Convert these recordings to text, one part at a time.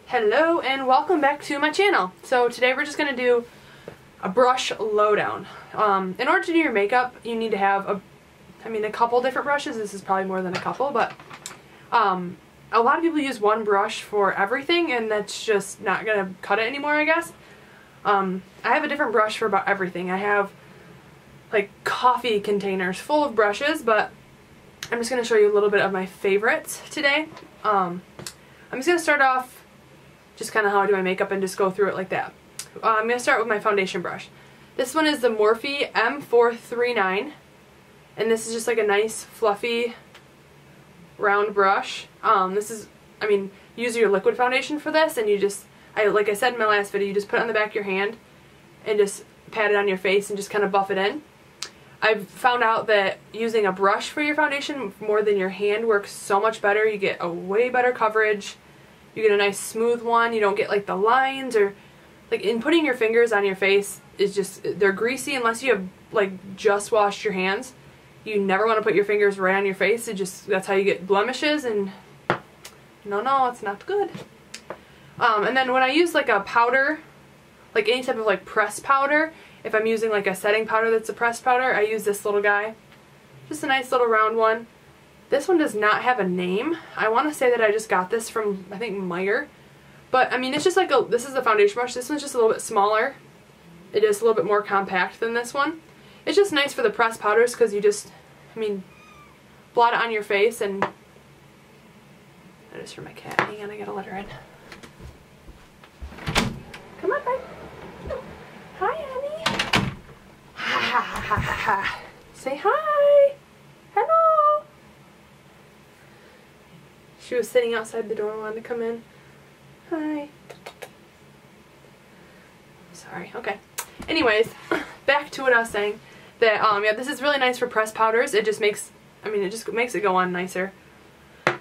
Hello and welcome back to my channel. So today we're just going to do a brush lowdown. In order to do your makeup you need to have a couple different brushes. This is probably more than a couple, but a lot of people use one brush for everything and that's just not going to cut it anymore, I guess. I have a different brush for about everything. I have like coffee containers full of brushes, but I'm just going to show you a little bit of my favorites today. I'm just going to start off just kind of how I do my makeup and just go through it like that. I'm going to start with my foundation brush. This one is the Morphe M439, and this is just like a nice fluffy round brush. Use your liquid foundation for this, and you just, like I said in my last video, you just put it on the back of your hand and just pat it on your face and just kind of buff it in. I've found out that using a brush for your foundation more than your hand works so much better. You get a way better coverage. You get a nice smooth one. You don't get like the lines, or like in putting your fingers on your face is just, they're greasy unless you have like just washed your hands. You never want to put your fingers right on your face. That's how you get blemishes, and no, it's not good. And then when I use like a powder, like any type of like pressed powder, if I'm using like a setting powder that's a pressed powder, I use this little guy. Just a nice little round one. This one does not have a name. I want to say that I just got this from, I think, Meyer. But, it's just like this is the foundation brush. This one's just a little bit smaller. It is a little bit more compact than this one. It's just nice for the pressed powders because you just, blot it on your face. And that is for my cat. Hang on, I gotta let her in. Come on, babe. Hi, Annie. Ha ha ha ha ha. Say hi. Hello. She was sitting outside the door and wanted to come in. Hi. Sorry. Okay. Anyways, back to what I was saying. That yeah, this is really nice for pressed powders. It just makes, it just makes it go on nicer.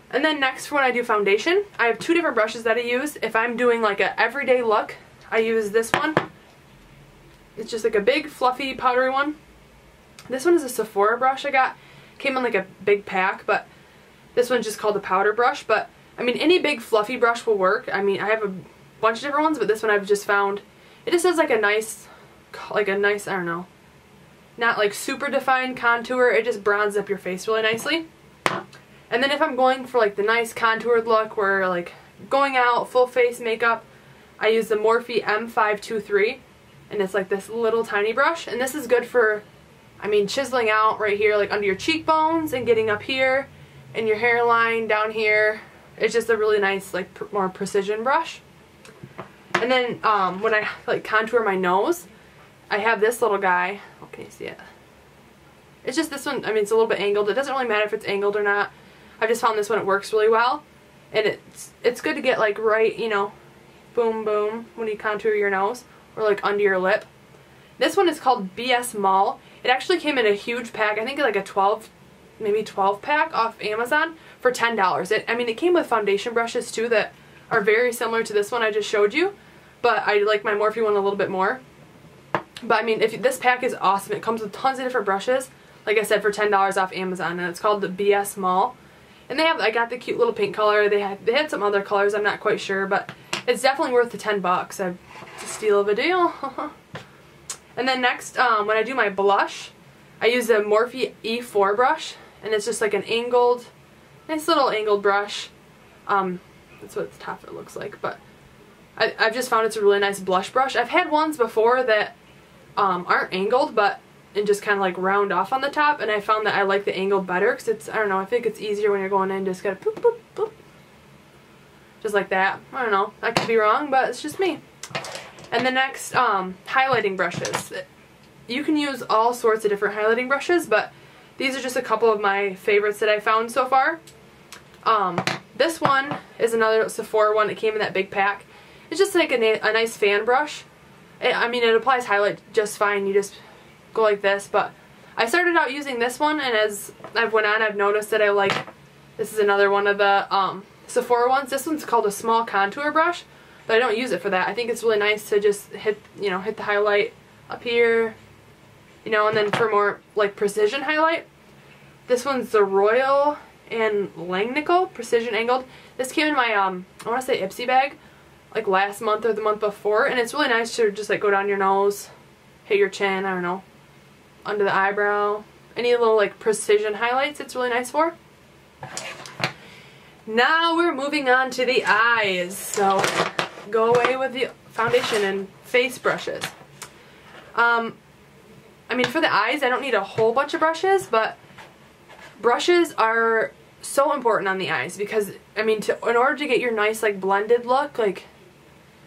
And then next, for when I do foundation, I have two different brushes that I use. If I'm doing like an everyday look, I use this one. It's just like a big fluffy powdery one. This one is a Sephora brush I got. Came in like a big pack, but this one's just called a powder brush. But any big fluffy brush will work. I have a bunch of different ones, but this one I've just found, it just has like a nice, I don't know, not like super defined contour. It just bronzes up your face really nicely. And then if I'm going for like the nice contoured look where like going out full face makeup, I use the Morphe M523, and it's like this little tiny brush, and this is good for chiseling out right here like under your cheekbones and getting up here and your hairline down here. It's just a really nice like more precision brush. And then when I like contour my nose, I have this little guy. Oh, can you see it? It's just this one, it's a little bit angled. It doesn't really matter if it's angled or not. I've just found this one, it works really well. And it's good to get like right, boom boom when you contour your nose or like under your lip. This one is called BS Mall. It actually came in a huge pack. I think like a 12 pack off Amazon for $10. It came with foundation brushes too that are very similar to this one I just showed you, but I like my Morphe one a little bit more. But if this pack is awesome. It comes with tons of different brushes, like I said, for $10 off Amazon, and it's called the BS Mall. And I got the cute little pink color. They had some other colors, I'm not quite sure, but it's definitely worth the $10. It's a steal of a deal. And then next, when I do my blush, I use the Morphe E4 brush, and it's just like an angled, nice little angled brush. That's what the top of it looks like, but I've just found it's a really nice blush brush. I've had ones before that aren't angled, and just kind of like round off on the top, and I found that I like the angled better because it's, I don't know, I think it's easier when you're going in, just gotta boop, boop, boop. Just like that. I don't know, I could be wrong, but it's just me. And the next, highlighting brushes. You can use all sorts of different highlighting brushes, but these are just a couple of my favorites that I found so far. This one is another Sephora one that came in that big pack. It's just like a nice fan brush. It applies highlight just fine. You just go like this, but I started out using this one, and as I've went on, I've noticed that I like, this is another one of the Sephora ones. This one's called a small contour brush, but I don't use it for that. I think it's really nice to just hit the highlight up here, and then for more like precision highlight, this one's the Royal and Langnickel Precision Angled. This came in my, I want to say Ipsy bag. like last month or the month before, and it's really nice to just like go down your nose, hit your chin, I don't know, under the eyebrow, any little like precision highlights it's really nice for. Now we're moving on to the eyes, so go away with the foundation and face brushes. I mean, for the eyes I don't need a whole bunch of brushes, but brushes are so important on the eyes because, I mean, in order to get your nice like blended look, like,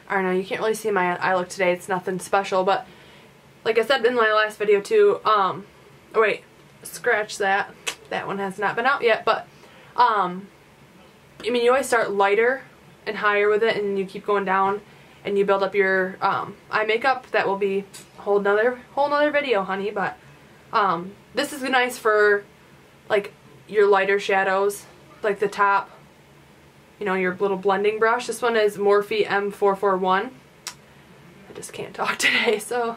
I don't know, you can't really see my eye look today, it's nothing special, but like I said in my last video too, oh wait, scratch that, that one has not been out yet, but I mean, you always start lighter and higher with it, and you keep going down and you build up your eye makeup. That will be a whole nother video, honey, but this is nice for like your lighter shadows, like the top, you know, your little blending brush. This one is Morphe M441. I just can't talk today, so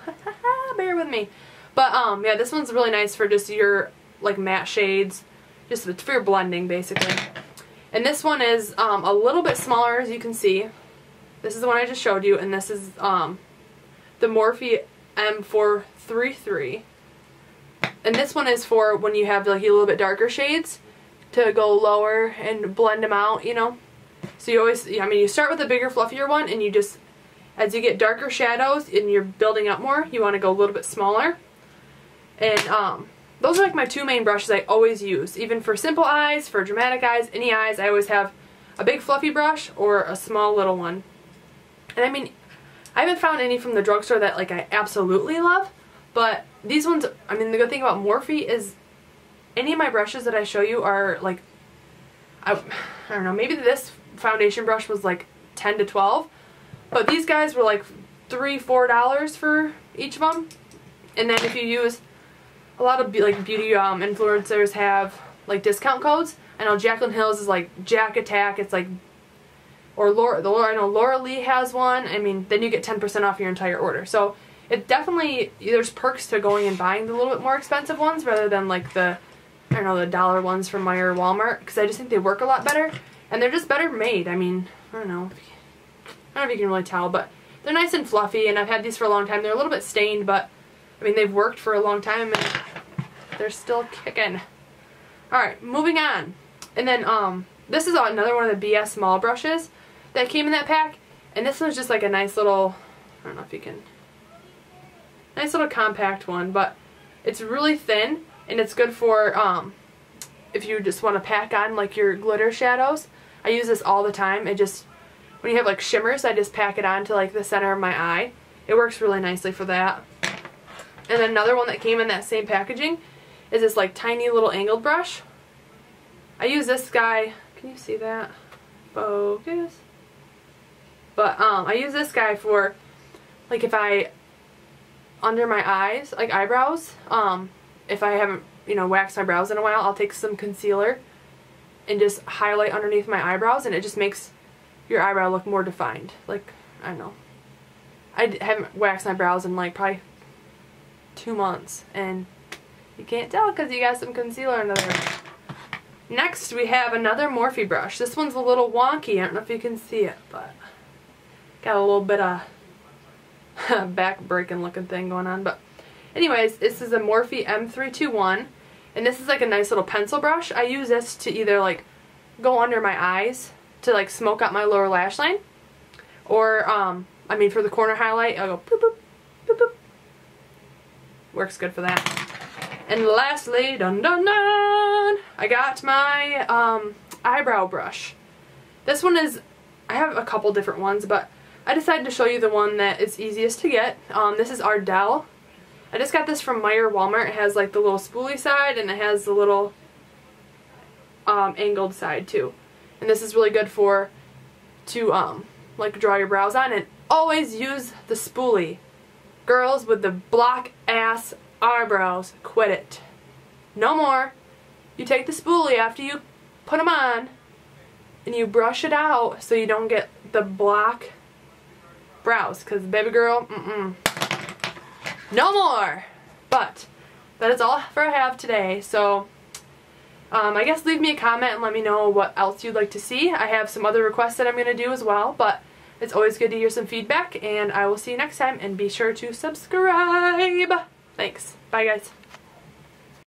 bear with me. But yeah, this one's really nice for just your like matte shades, just for your blending basically. And this one is a little bit smaller, as you can see. This is the one I just showed you, and this is the Morphe M433. And this one is for when you have like a little bit darker shades to go lower and blend them out, you know. So you always, I mean, you start with a bigger, fluffier one, and you just, as you get darker shadows and you're building up more, you want to go a little bit smaller. And those are like my two main brushes I always use. Even for simple eyes, for dramatic eyes, any eyes, I always have a big fluffy brush or a small little one. And I mean, I haven't found any from the drugstore that like I absolutely love, but these ones, I mean, the good thing about Morphe is any of my brushes that I show you are like, I don't know, maybe this foundation brush was like 10 to 12, but these guys were like $3-4 for each of them. And then if you use, a lot of like beauty influencers have like discount codes. I know Jaclyn Hill's is like Jack Attack. It's like, or I know Laura Lee has one. I mean, then you get 10% off your entire order. So it definitely, there's perks to going and buying the little bit more expensive ones rather than like the, I don't know, the dollar ones from Meijer or Walmart, because I just think they work a lot better and they're just better made. I mean, I don't know if you can really tell, but they're nice and fluffy, and I've had these for a long time. They're a little bit stained, but I mean, they've worked for a long time and they're still kicking. Alright, moving on. And then this is another one of the BS small brushes that came in that pack, and this one's just like a nice little, I don't know if you can, nice little compact one, but it's really thin and it's good for if you just want to pack on like your glitter shadows. I use this all the time. It just, when you have like shimmers, I just pack it on to like the center of my eye. It works really nicely for that. And then another one that came in that same packaging is this like tiny little angled brush. I use this guy, can you see that? Focus. But I use this guy for like if I, under my eyes, like eyebrows, if I haven't, you know, waxed my brows in a while, I'll take some concealer and just highlight underneath my eyebrows, and it just makes your eyebrow look more defined. Like, I don't know. I haven't waxed my brows in like probably 2 months, and you can't tell because you got some concealer under there. Next we have another Morphe brush. This one's a little wonky. I don't know if you can see it, but got a little bit of back breaking looking thing going on. But anyways, this is a Morphe M321, and this is like a nice little pencil brush. I use this to either like go under my eyes to like smoke out my lower lash line, or I mean, for the corner highlight, I'll go boop boop boop boop. Works good for that. And lastly, dun dun dun, I got my eyebrow brush. This one is, I have a couple different ones, but I decided to show you the one that is easiest to get. This is Ardell. I just got this from Meijer Walmart. It has like the little spoolie side, and it has the little angled side too. And this is really good for to like draw your brows on. And always use the spoolie. Girls with the block ass eyebrows, quit it. No more. You take the spoolie after you put them on and you brush it out so you don't get the block brows, because baby girl, no more. But that is all I have today. So I guess leave me a comment and let me know what else you'd like to see. I have some other requests that I'm going to do as well, but It's always good to hear some feedback, and I will see you next time, and be sure to subscribe. Thanks. Bye, guys.